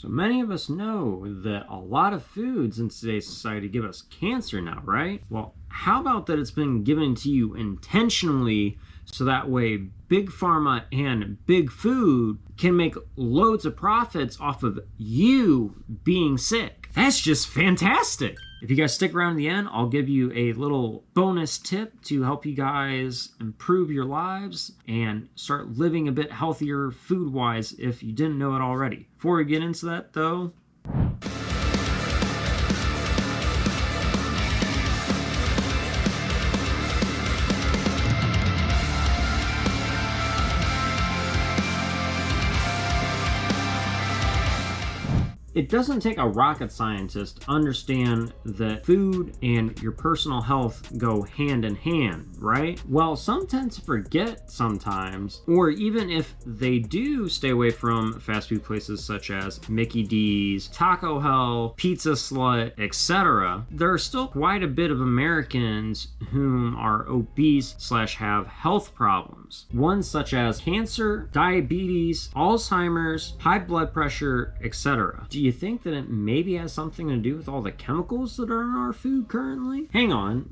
So many of us know that a lot of foods in today's society give us cancer now, right? Well, how about that it's been given to you intentionally so that way big pharma and big food can make loads of profits off of you being sick? That's just fantastic. If you guys stick around to the end, I'll give you a little bonus tip to help you guys improve your lives and start living a bit healthier food-wise if you didn't know it already. Before we get into that though, it doesn't take a rocket scientist to understand that food and your personal health go hand in hand, right? Well, some tend to forget sometimes, or even if they do stay away from fast food places such as Mickey D's, Taco Hell, Pizza Slut, etc., there are still quite a bit of Americans whom are obese / have health problems. Ones such as cancer, diabetes, Alzheimer's, high blood pressure, etc. Do you think that it maybe has something to do with all the chemicals that are in our food currently? Hang on.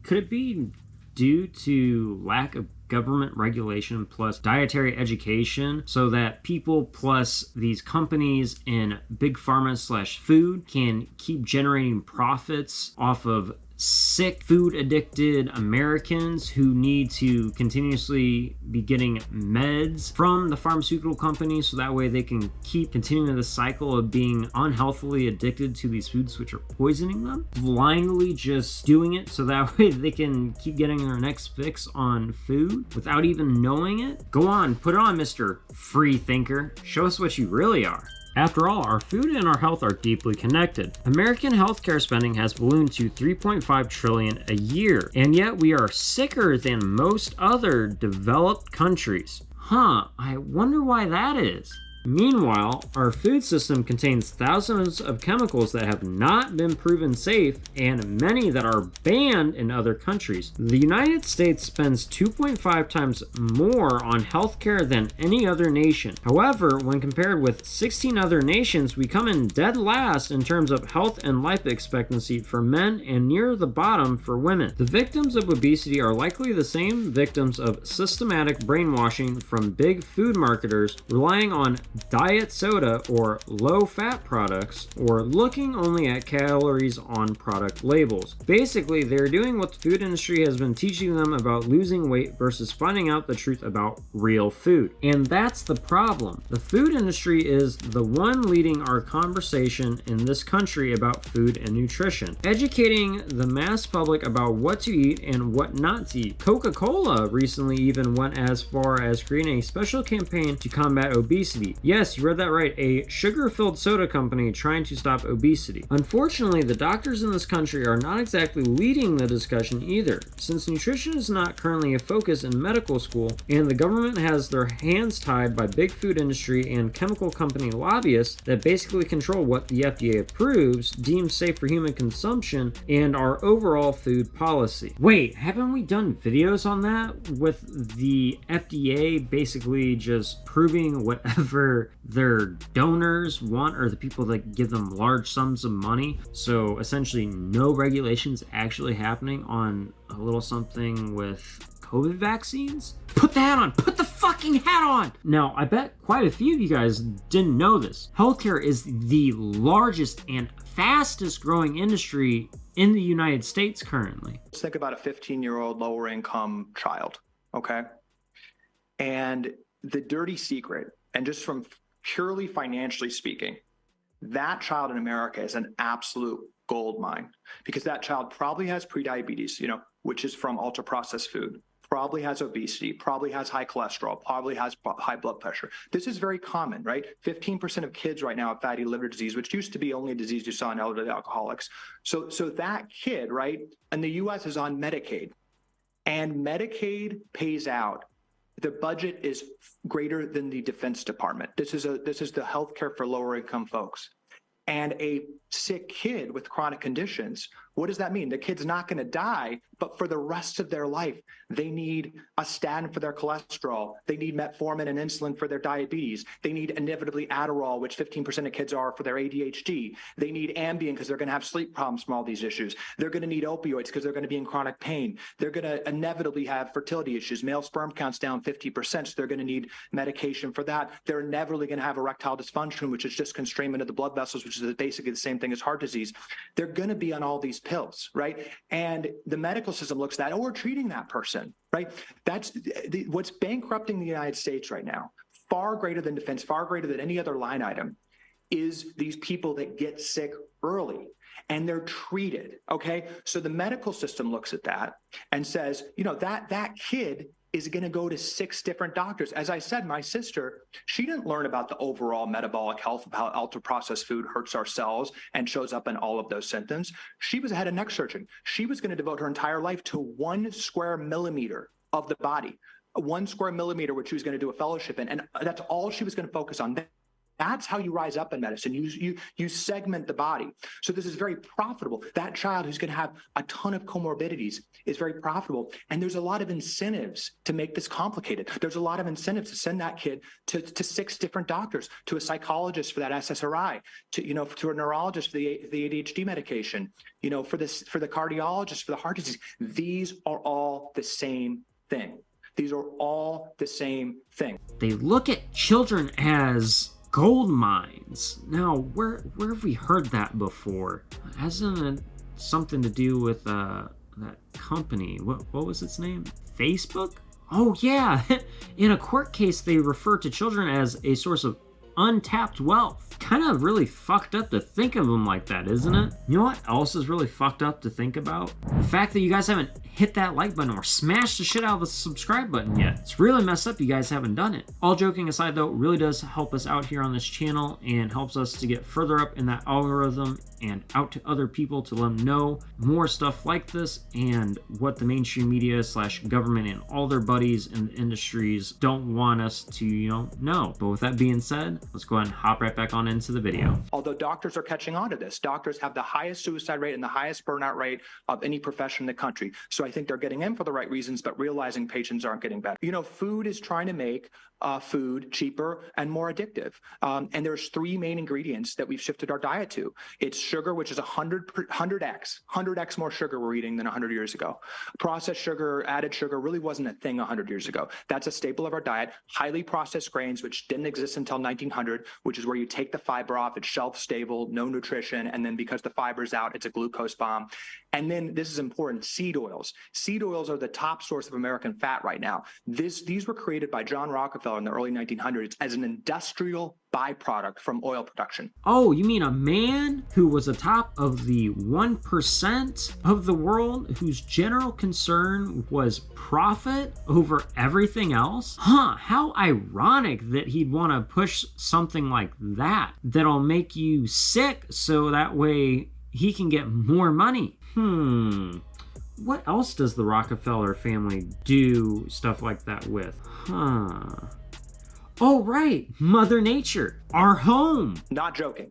Could it be due to lack of government regulation plus dietary education so that people plus these companies in big pharma / food can keep generating profits off of sick, food addicted Americans who need to continuously be getting meds from the pharmaceutical companies so that way they can keep continuing the cycle of being unhealthily addicted to these foods which are poisoning them, blindly just doing it so that way they can keep getting their next fix on food without even knowing it? Go on, put it on, Mr. Free Thinker. Show us what you really are. After all, our food and our health are deeply connected. American healthcare spending has ballooned to $3.5 trillion a year, and yet we are sicker than most other developed countries. I wonder why that is. Meanwhile, our food system contains thousands of chemicals that have not been proven safe and many that are banned in other countries. The United States spends 2.5 times more on healthcare than any other nation. However, when compared with 16 other nations, we come in dead last in terms of health and life expectancy for men and near the bottom for women. The victims of obesity are likely the same victims of systematic brainwashing from big food marketers relying on diet soda or low-fat products, or looking only at calories on product labels. Basically, they're doing what the food industry has been teaching them about losing weight versus finding out the truth about real food. And that's the problem. The food industry is the one leading our conversation in this country about food and nutrition, educating the mass public about what to eat and what not to eat. Coca-Cola recently even went as far as creating a special campaign to combat obesity. Yes, you read that right, a sugar-filled soda company trying to stop obesity. Unfortunately, the doctors in this country are not exactly leading the discussion either, since nutrition is not currently a focus in medical school, and the government has their hands tied by big food industry and chemical company lobbyists that basically control what the FDA approves, deems safe for human consumption, and our overall food policy. Wait, haven't we done videos on that with the FDA basically just proving whatever their donors want, or the people that give them large sums of money? So essentially no regulations actually happening on a little something with COVID vaccines? Put the hat on! Put the fucking hat on! Now, I bet quite a few of you guys didn't know this. Healthcare is the largest and fastest growing industry in the United States currently. Let's think about a 15-year-old lower income child, okay? And the dirty secret, and just from purely financially speaking, that child in America is an absolute gold mine, because that child probably has prediabetes, which is from ultra processed food, probably has obesity, probably has high cholesterol, probably has high blood pressure. This is very common, right? 15% of kids right now have fatty liver disease, which used to be only a disease you saw in elderly alcoholics. So that kid, right, in the US is on Medicaid, and Medicaid pays out. The budget is greater than the Defense Department. This is the healthcare for lower income folks. And a sick kid with chronic conditions, what does that mean? The kid's not going to die, but for the rest of their life, they need a statin for their cholesterol. They need metformin and insulin for their diabetes. They need inevitably Adderall, which 15% of kids are, for their ADHD. They need Ambien because they're going to have sleep problems from all these issues. They're going to need opioids because they're going to be in chronic pain. They're going to inevitably have fertility issues. Male sperm count's down 50%, so they're going to need medication for that. They're inevitably going to have erectile dysfunction, which is just constrainment of the blood vessels, which is basically the same thing as heart disease. They're going to be on all these pills, right? And the medical system looks at that, oh, we're treating that person, right? That's what's bankrupting the United States right now, far greater than defense, far greater than any other line item, is these people that get sick early and they're treated, okay? So the medical system looks at that and says, you know, that kid is going to go to 6 different doctors. As I said, my sister, she didn't learn about the overall metabolic health of how ultra-processed food hurts our cells and shows up in all of those symptoms. She was a head and neck surgeon. She was going to devote her entire life to 1 square millimeter of the body, 1 square millimeter, which she was going to do a fellowship in. And that's all she was going to focus on. That's how you rise up in medicine. You segment the body. So this is very profitable. That child who's going to have a ton of comorbidities is very profitable. And there's a lot of incentives to make this complicated. There's a lot of incentives to send that kid to 6 different doctors, to a psychologist for that SSRI, to a neurologist for the ADHD medication, for the cardiologist for the heart disease. These are all the same thing. These are all the same thing. They look at children as gold mines. Now, where have we heard that before? Hasn't it something to do with that company? What was its name? Facebook? Oh yeah. In a court case, they refer to children as a source of untapped wealth. Kind of really fucked up to think of them like that, isn't it? You know what else is really fucked up to think about? The fact that you guys haven't hit that like button or smashed the shit out of the subscribe button yet. It's really messed up you guys haven't done it. All joking aside though, it really does help us out here on this channel and helps us to get further up in that algorithm and out to other people to let them know more stuff like this and what the mainstream media / government and all their buddies in the industries don't want us to, know. But with that being said, let's go ahead and hop right back on into the video. Although doctors are catching on to this, doctors have the highest suicide rate and the highest burnout rate of any profession in the country. So I think they're getting in for the right reasons, but realizing patients aren't getting better. Food is trying to make food cheaper and more addictive. And there's 3 main ingredients that we've shifted our diet to. It's sugar, which is 100x more sugar we're eating than 100 years ago. Processed sugar, added sugar really wasn't a thing 100 years ago. That's a staple of our diet. Highly processed grains, which didn't exist until 1900, which is where you take the fiber off, it's shelf stable, no nutrition, and then because the fiber's out, it's a glucose bomb. And then this is important, seed oils. Seed oils are the top source of American fat right now. These were created by John Rockefeller in the early 1900s as an industrial byproduct from oil production. Oh, you mean a man who was atop of the 1% of the world whose general concern was profit over everything else? Huh, how ironic that he'd want to push something like that'll make you sick so that way he can get more money. What else does the Rockefeller family do stuff like that with? Oh, right. Mother Nature, our home. Not joking.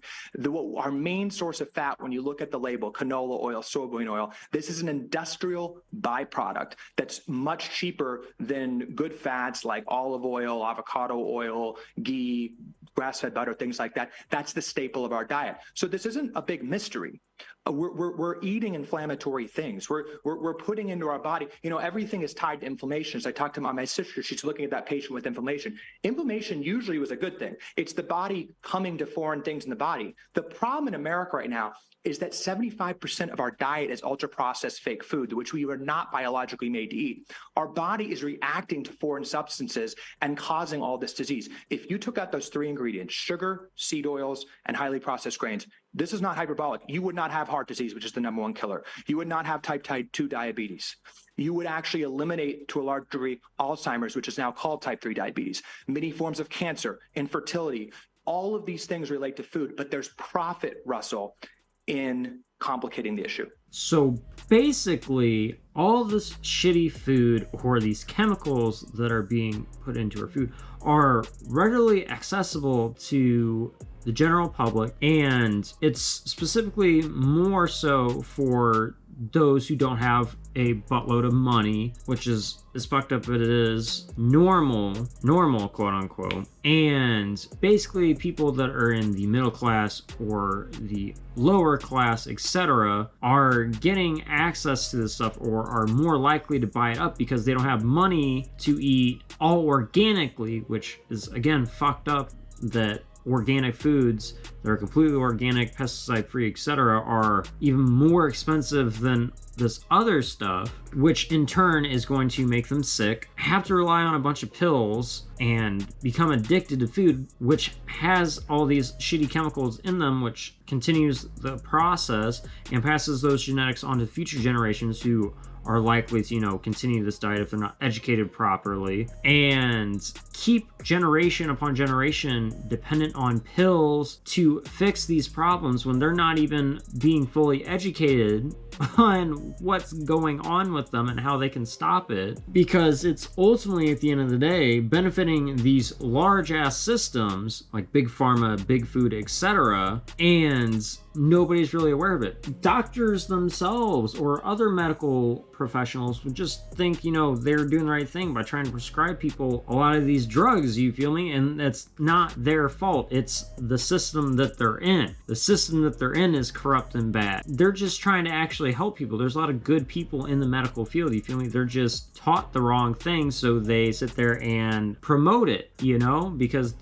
Our main source of fat, when you look at the label, canola oil, soybean oil, this is an industrial byproduct that's much cheaper than good fats like olive oil, avocado oil, ghee, grass-fed butter, things like that. That's the staple of our diet. So this isn't a big mystery. We're eating inflammatory things. We're putting into our body, everything is tied to inflammation. As I talked to my sister, she's looking at that patient with inflammation. Inflammation usually was a good thing. It's the body coming to foreign things in the body. The problem in America right now is that 75% of our diet is ultra-processed fake food, which we were not biologically made to eat. Our body is reacting to foreign substances and causing all this disease. If you took out those 3 ingredients, sugar, seed oils, and highly processed grains, this is not hyperbolic. You would not have heart disease, which is the #1 killer. You would not have type 2 diabetes. You would actually eliminate, to a large degree, Alzheimer's, which is now called type 3 diabetes, many forms of cancer, infertility. All of these things relate to food, but there's profit, Russell, in complicating the issue. So basically, all this shitty food or these chemicals that are being put into our food are readily accessible to the general public, and it's specifically more so for those who don't have a buttload of money, which is as fucked up as it is, normal quote unquote, and basically people that are in the middle class or the lower class, etc., are getting access to this stuff or are more likely to buy it up because they don't have money to eat all organically, which is again fucked up that organic foods that are completely organic, pesticide free, etc., are even more expensive than this other stuff, which in turn is going to make them sick, have to rely on a bunch of pills, and become addicted to food, which has all these shitty chemicals in them, which continues the process and passes those genetics on to future generations who are likely to, continue this diet if they're not educated properly, and keep generation upon generation dependent on pills to fix these problems when they're not even being fully educated on what's going on with them and how they can stop it, because it's ultimately at the end of the day benefiting these large ass systems like big pharma, big food, etc., and nobody's really aware of it. Doctors themselves or other medical professionals would just think, they're doing the right thing by trying to prescribe people a lot of these drugs, you feel me? And that's not their fault. It's the system that they're in. The system that they're in is corrupt and bad. They're just trying to actually help people. There's a lot of good people in the medical field, you feel me? They're just taught the wrong thing, so they sit there and promote it, because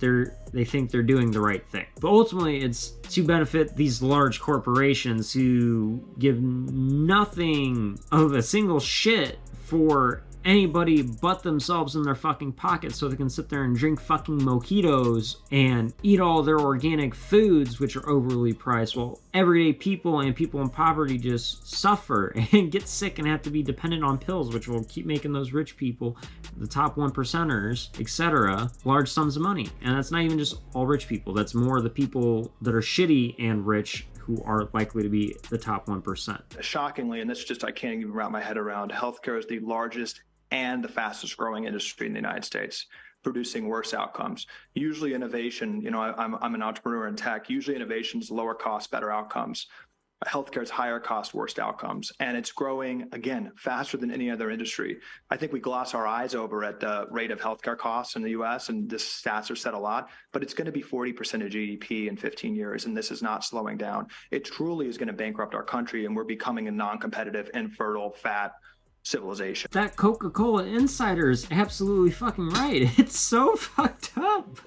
they think they're doing the right thing. But ultimately, it's to benefit these large corporations who give nothing of a single shit for anybody but themselves in their fucking pockets, so they can sit there and drink fucking mojitos and eat all their organic foods, which are overly priced, while everyday people and people in poverty just suffer and get sick and have to be dependent on pills, which will keep making those rich people, the top 1%ers, etc., large sums of money. And that's not even just all rich people. That's more the people that are shitty and rich who are likely to be the top 1%. Shockingly, and this just, I can't even wrap my head around, healthcare is the largest and the fastest growing industry in the United States, producing worse outcomes. Usually innovation, I'm an entrepreneur in tech, usually innovation is lower cost, better outcomes. Healthcare is higher cost, worst outcomes. And it's growing, again, faster than any other industry. I think we gloss our eyes over at the rate of healthcare costs in the US, and the stats are said a lot, but it's going to be 40% of GDP in 15 years, and this is not slowing down. It truly is going to bankrupt our country, and we're becoming a non-competitive, infertile, fat civilization. That Coca-Cola insider is absolutely fucking right. It's so fucked up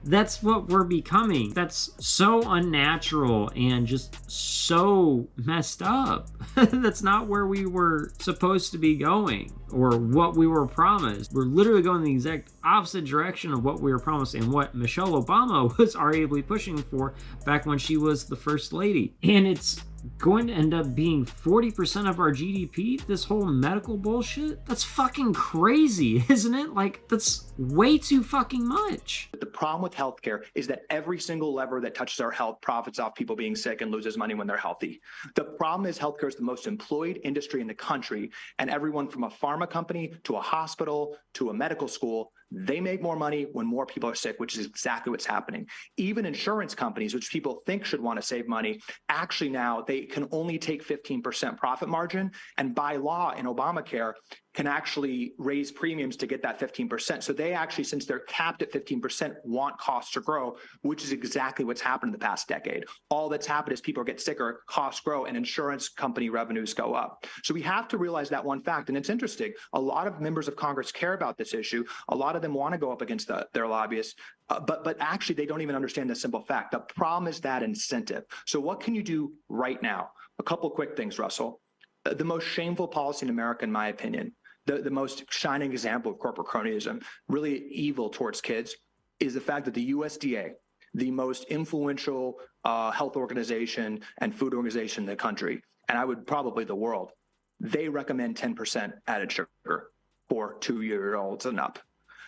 that's what we're becoming. That's so unnatural and just so messed up. That's not where we were supposed to be going or what we were promised. We're literally going the exact opposite direction of what we were promised and what Michelle Obama was arguably pushing for back when she was the first lady. And it's going to end up being 40% of our GDP, this whole medical bullshit? That's fucking crazy, isn't it? Like, that's way too fucking much. The problem with healthcare is that every single lever that touches our health profits off people being sick and loses money when they're healthy. The problem is healthcare is the most employed industry in the country, and everyone from a pharma company to a hospital to a medical school, they make more money when more people are sick, which is exactly what's happening. Even insurance companies, which people think should want to save money, actually now they can only take 15% profit margin, and by law in Obamacare can actually raise premiums to get that 15%. So they actually, since they're capped at 15%, want costs to grow, which is exactly what's happened in the past decade. All that's happened is people get sicker, costs grow, and insurance company revenues go up. So we have to realize that one fact. And it's interesting. A lot of members of Congress care about this issue. A lot of them want to go up against their lobbyists, but actually they don't even understand the simple fact. The problem is that incentive. So what can you do right now? A couple quick things, Russell. The most shameful policy in America, in my opinion, the most shining example of corporate cronyism, really evil towards kids, is the fact that the USDA, the most influential health organization and food organization in the country, and I would probably the world, they recommend 10% added sugar for 2-year-olds and up.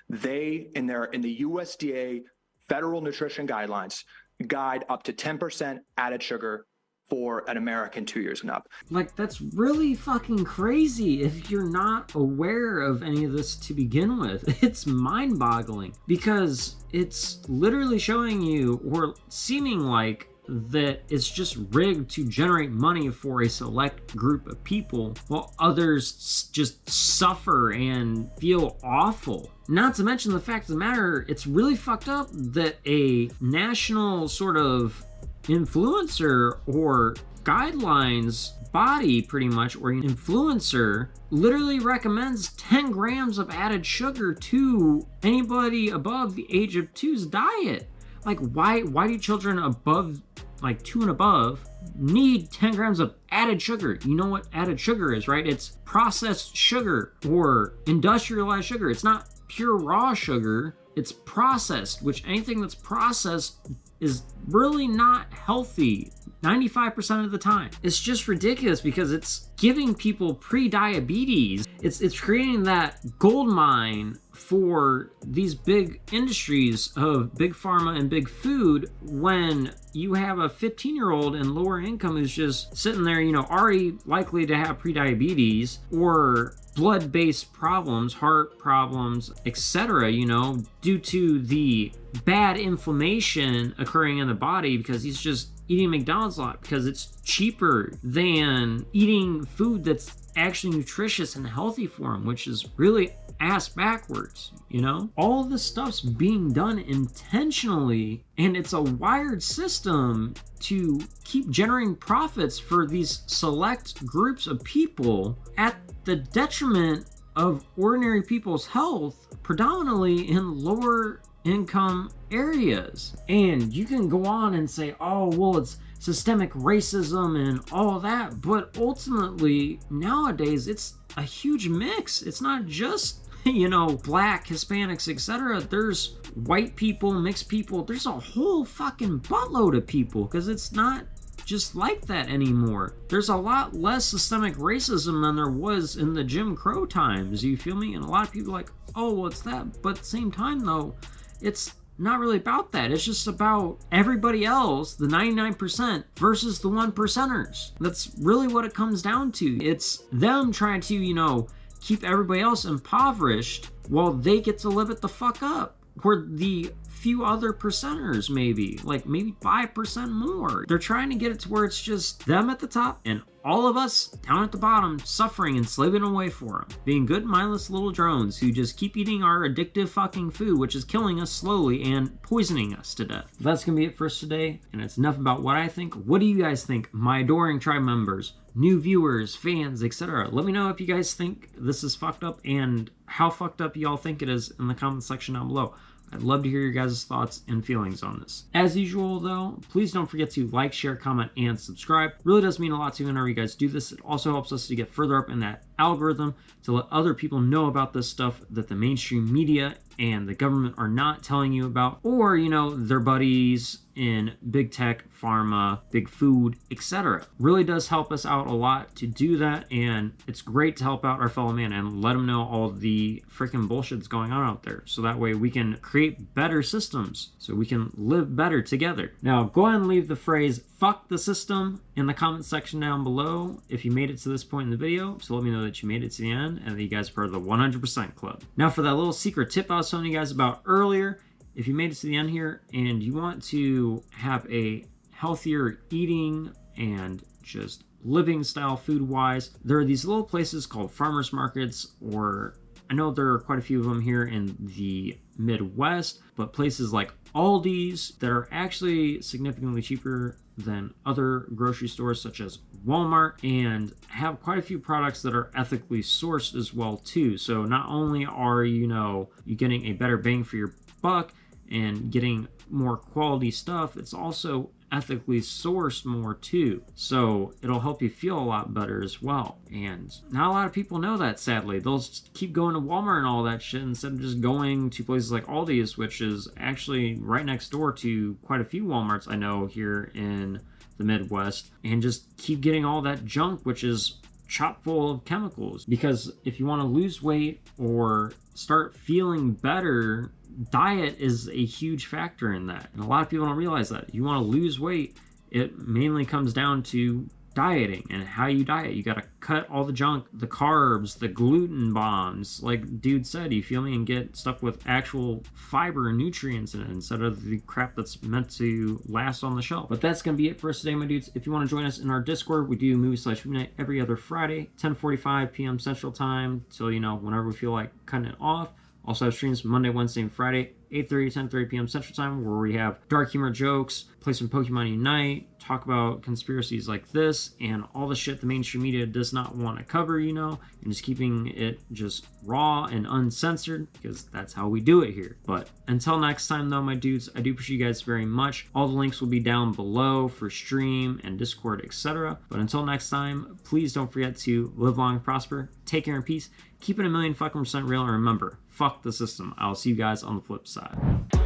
They, in the USDA federal nutrition guidelines, guide up to 10% added sugar for an American 2 years and up. Like, that's really fucking crazy if you're not aware of any of this to begin with. It's mind-boggling because it's literally showing you, or seeming like, that it's just rigged to generate money for a select group of people while others just suffer and feel awful. Not to mention the fact of the matter, it's really fucked up that a national sort of influencer or guidelines body, pretty much, or an influencer literally recommends 10 grams of added sugar to anybody above the age of 2's diet. Like, why do children above, like 2 and above, need 10 grams of added sugar? You know what added sugar is, right? It's processed sugar or industrialized sugar. It's not pure raw sugar. It's processed, which anything that's processed is really not healthy 95% of the time. It's just ridiculous because it's giving people pre-diabetes. It's creating that gold mine for these big industries of big pharma and big food when you have a 15-year-old and lower income who's just sitting there, you know, already likely to have pre-diabetes or blood-based problems, heart problems, etc., you know, due to the bad inflammation occurring in the body because he's just eating McDonald's a lot because it's cheaper than eating food that's actually nutritious and healthy for him, which is really ass backwards, you know? All this stuff's being done intentionally, and it's a wired system to keep generating profits for these select groups of people at the detriment of ordinary people's health, predominantly in lower income areas. And you can go on and say, oh, well, it's systemic racism and all that, but ultimately nowadays it's a huge mix. It's not just, you know, black, Hispanics, etc. There's white people, mixed people. There's a whole fucking buttload of people because it's not just like that anymore. There's a lot less systemic racism than there was in the Jim Crow times, you feel me? And a lot of people are like, oh, what's that? But at the same time though, it's not really about that. It's just about everybody else, the 99% versus the 1%ers. That's really what it comes down to. It's them trying to, you know, keep everybody else impoverished while they get to live it the fuck up. Where the few other percenters, maybe 5% more, they're trying to get it to where it's just them at the top and all of us down at the bottom suffering and slaving away for them, being good mindless little drones who just keep eating our addictive fucking food, which is killing us slowly and poisoning us to death. That's gonna be it for us today, and it's enough about what I think. What do you guys think, my adoring tribe members, new viewers, fans, etc.? Let me know if you guys think this is fucked up and how fucked up y'all think it is in the comment section down below. I'd love to hear your guys' thoughts and feelings on this. As usual though, please don't forget to like, share, comment, and subscribe. Really does mean a lot to me whenever you guys do this. It also helps us to get further up in that algorithm to let other people know about this stuff that the mainstream media and the government are not telling you about, or, you know, their buddies in big tech, pharma, big food, etc. Really does help us out a lot to do that, and it's great to help out our fellow man and let them know all the freaking bullshit that's going on out there, so that way we can create better systems, so we can live better together. Now, go ahead and leave the phrase "fuck the system" in the comment section down below if you made it to this point in the video, so let me know that you made it to the end and that you guys are part of the 100% club. Now, for that little secret tip I was telling you guys about earlier, if you made it to the end here and you want to have a healthier eating and just living style food wise, there are these little places called farmers markets, or I know there are quite a few of them here in the Midwest, but places like Aldi's that are actually significantly cheaper than other grocery stores such as Walmart, and have quite a few products that are ethically sourced as well too. So not only are you getting a better bang for your buck and getting more quality stuff, it's also ethically sourced more too, so it'll help you feel a lot better as well. And not a lot of people know that, sadly. They'll just keep going to Walmart and all that shit instead of just going to places like Aldi's, which is actually right next door to quite a few Walmarts I know here in the Midwest, and just keep getting all that junk which is chock full of chemicals. Because if you want to lose weight or start feeling better, diet is a huge factor in that, and a lot of people don't realize that. You want to lose weight, it mainly comes down to dieting and how you diet. You got to cut all the junk, the carbs, the gluten bombs, like dude said, you feel me, and get stuff with actual fiber and nutrients in it instead of the crap that's meant to last on the shelf. But that's gonna be it for us today, my dudes. If you want to join us in our Discord, we do movie/movie night every other Friday, 10:45 p.m. Central Time, till, you know, whenever we feel like cutting it off. Also have streams Monday, Wednesday, and Friday, 8:30, 10:30 p.m. Central Time, where we have dark humor jokes, play some Pokemon Unite, talk about conspiracies like this, and all the shit the mainstream media does not want to cover, you know, and just keeping it just raw and uncensored, because that's how we do it here. But until next time, though, my dudes, I do appreciate you guys very much. All the links will be down below for stream and Discord, etc. But until next time, please don't forget to live long and prosper, take care and peace, keep it 1,000,000% real, and remember, fuck the system. I'll see you guys on the flip side.